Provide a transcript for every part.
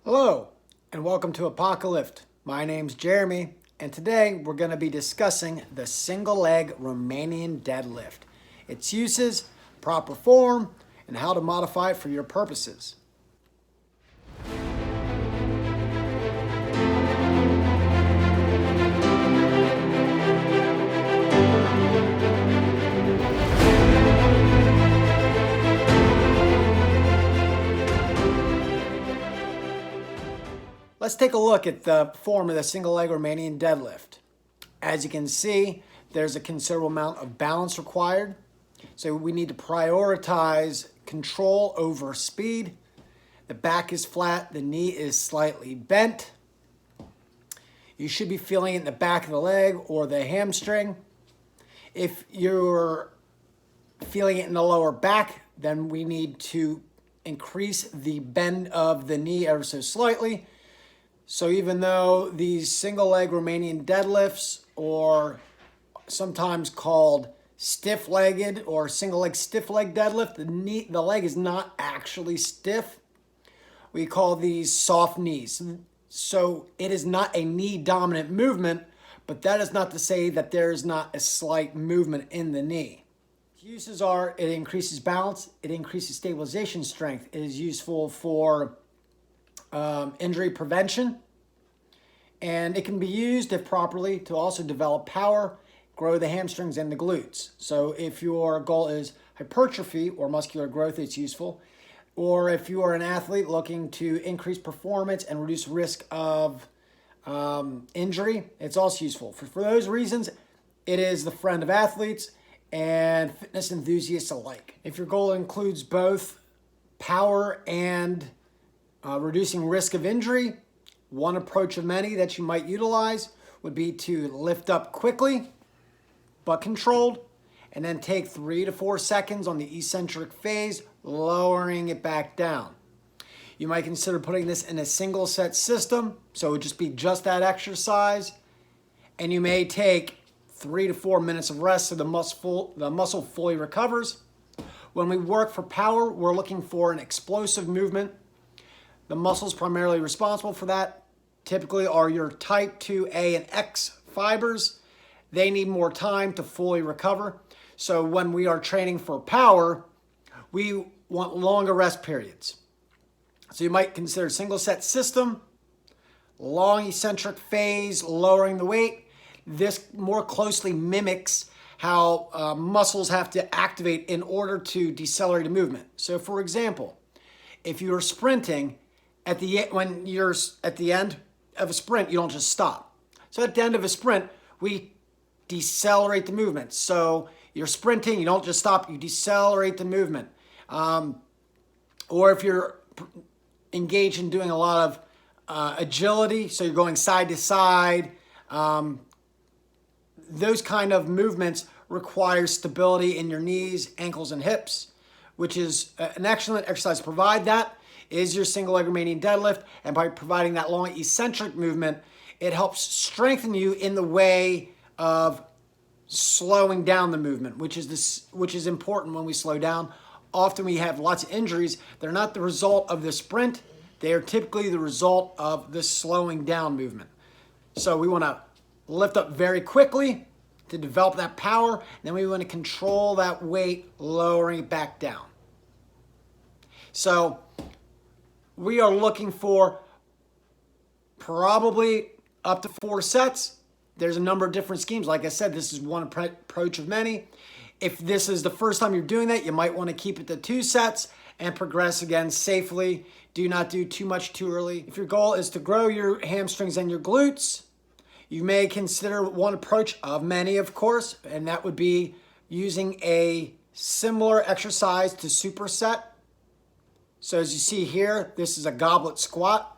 Hello, and welcome to Apocalift. My name's Jeremy, and today we're going to be discussing the single leg Romanian deadlift, its uses, proper form, and how to modify it for your purposes. Let's take a look at the form of the single leg Romanian deadlift. As you can see, there's a considerable amount of balance required. So we need to prioritize control over speed. The back is flat, the knee is slightly bent. You should be feeling it in the back of the leg or the hamstring. If you're feeling it in the lower back, then we need to increase the bend of the knee ever so slightly. So even though these single leg Romanian deadlifts, or sometimes called stiff-legged or single leg stiff leg deadlift, the leg is not actually stiff. We call these soft knees. So it is not a knee dominant movement, but that is not to say that there is not a slight movement in the knee. Uses are, it increases balance, it increases stabilization strength. It is useful for injury prevention, and it can be used, if properly, to also develop power, grow the hamstrings and the glutes. So if your goal is hypertrophy or muscular growth, it's useful. Or if you are an athlete looking to increase performance and reduce risk of injury, it's also useful. For those reasons, it is the friend of athletes and fitness enthusiasts alike. If your goal includes both power and reducing risk of injury, one approach of many that you might utilize would be to lift up quickly but controlled, and then take 3 to 4 seconds on the eccentric phase, lowering it back down. You might consider putting this in a single set system, so it would just be just that exercise, and you may take 3 to 4 minutes of rest so the muscle fully recovers. When we work for power, we're looking for an explosive movement. The muscles primarily responsible for that typically are your type 2A and X fibers. They need more time to fully recover. So when we are training for power, we want longer rest periods. So you might consider single set system, long eccentric phase, lowering the weight. This more closely mimics how muscles have to activate in order to decelerate a movement. So for example, if you're sprinting, when you're at the end of a sprint, you don't just stop. So at the end of a sprint, we decelerate the movement. So you're sprinting, you don't just stop, you decelerate the movement. Or if you're engaged in doing a lot of agility, so you're going side to side, those kind of movements require stability in your knees, ankles, and hips, which is an excellent exercise to provide that. Is your single leg Romanian deadlift, and by providing that long eccentric movement, it helps strengthen you in the way of slowing down the movement, which is important when we slow down. Often we have lots of injuries. They're not the result of the sprint. They are typically the result of the slowing down movement. So we want to lift up very quickly to develop that power, and then we want to control that weight, lowering it back down. So we are looking for probably up to 4 sets. There's a number of different schemes. Like I said, this is one approach of many. If this is the first time you're doing that, you might want to keep it to 2 sets and progress again safely. Do not do too much too early. If your goal is to grow your hamstrings and your glutes, you may consider one approach of many, of course, and that would be using a similar exercise to superset. So as you see here, this is a goblet squat.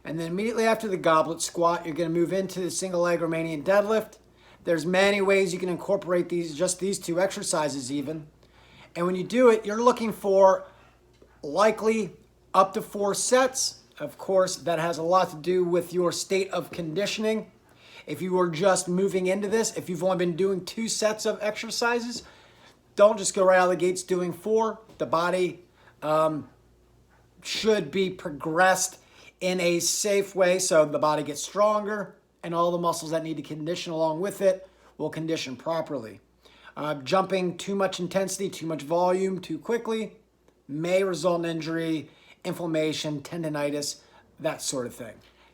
And then immediately after the goblet squat, you're going to move into the single leg Romanian deadlift. There's many ways you can incorporate these 2 exercises even. And when you do it, you're looking for likely up to 4 sets. Of course, that has a lot to do with your state of conditioning. If you are just moving into this, if you've only been doing 2 sets of exercises, don't just go right out of the gates doing 4. The body should be progressed in a safe way so the body gets stronger and all the muscles that need to condition along with it will condition properly. Jumping too much intensity, too much volume too quickly may result in injury, inflammation, tendonitis, that sort of thing.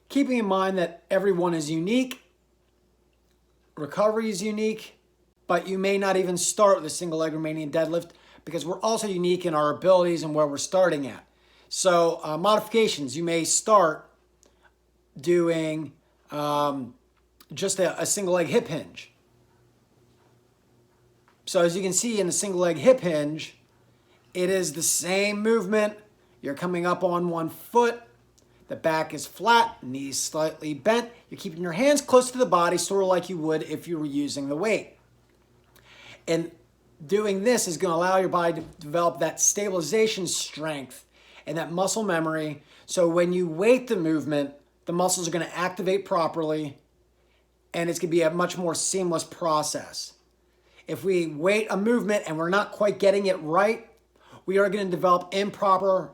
Keeping in mind that everyone is unique, recovery is unique, but you may not even start with a single leg Romanian deadlift because we're also unique in our abilities and where we're starting at. So modifications, you may start doing just a single leg hip hinge. So as you can see in the single leg hip hinge, it is the same movement. You're coming up on one foot. The back is flat, knees slightly bent. You're keeping your hands close to the body, sort of like you would if you were using the weight. And doing this is going to allow your body to develop that stabilization strength and that muscle memory. So when you weight the movement, the muscles are going to activate properly, and it's going to be a much more seamless process. If we weight a movement and we're not quite getting it right, we are going to develop improper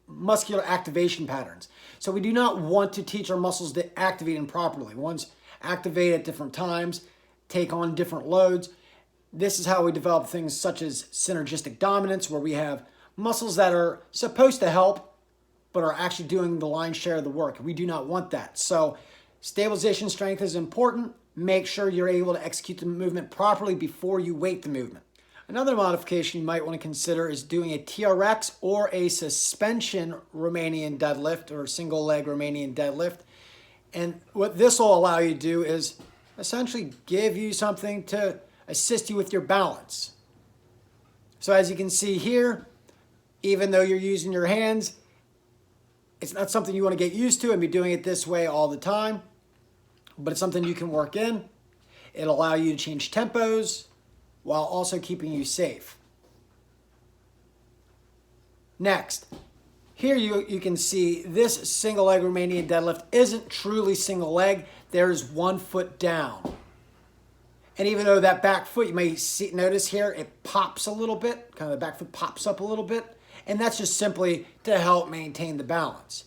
muscular activation patterns. So we do not want to teach our muscles to activate improperly. Ones activate at different times, take on different loads. This is how we develop things such as synergistic dominance, where we have muscles that are supposed to help, but are actually doing the lion's share of the work. We do not want that. So stabilization strength is important. Make sure you're able to execute the movement properly before you weight the movement. Another modification you might want to consider is doing a TRX or a suspension Romanian deadlift or single leg Romanian deadlift. And what this will allow you to do is essentially give you something to assist you with your balance. So as you can see here, even though you're using your hands, it's not something you want to get used to and be doing it this way all the time, but it's something you can work in. It'll allow you to change tempos while also keeping you safe. Next, here you can see this single leg Romanian deadlift isn't truly single leg. There's 1 foot down. And even though that back foot, you may notice here, it pops a little bit, kind of the back foot pops up a little bit. And that's just simply to help maintain the balance.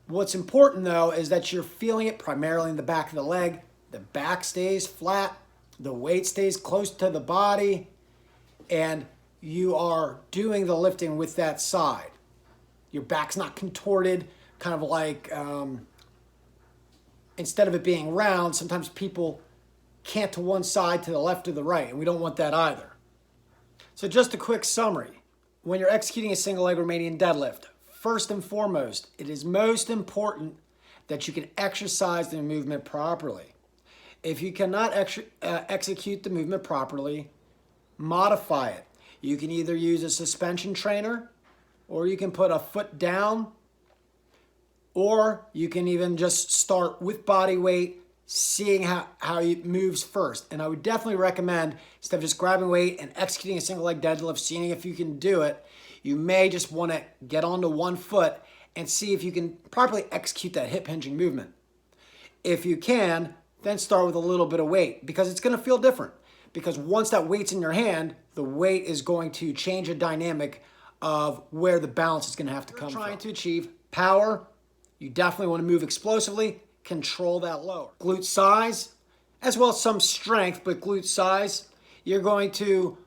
What's important though is that you're feeling it primarily in the back of the leg. The back stays flat, the weight stays close to the body, and you are doing the lifting with that side. Your back's not contorted, kind of like, instead of it being round, sometimes people cant to one side, to the left or the right, and we don't want that either. So just a quick summary. When you're executing a single leg Romanian deadlift, first and foremost, it is most important that you can exercise the movement properly. If you cannot execute the movement properly, modify it. You can either use a suspension trainer, or you can put a foot down, or you can even just start with body weight, seeing how it moves first. And I would definitely recommend, instead of just grabbing weight and executing a single leg deadlift, seeing if you can do it, you may just want to get onto 1 foot and see if you can properly execute that hip hinging movement. If you can, then start with a little bit of weight, because it's going to feel different. Because once that weight's in your hand, the weight is going to change the dynamic of where the balance is going to have to come from. Trying to achieve power, you definitely want to move explosively, control that lower. Glute size, as well as some strength, but glute size, you're going to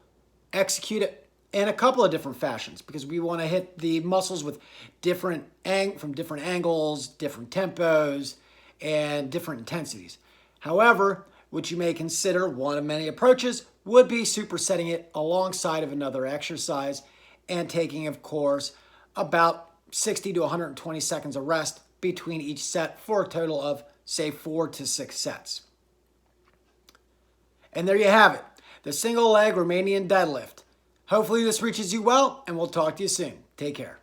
execute it in a couple of different fashions, because we want to hit the muscles with from different angles, different tempos, and different intensities. However, what you may consider one of many approaches would be supersetting it alongside of another exercise and taking, of course, about 60 to 120 seconds of rest between each set for a total of, say, 4 to 6 sets. And there you have it, the single leg Romanian deadlift. Hopefully this reaches you well, and we'll talk to you soon. Take care.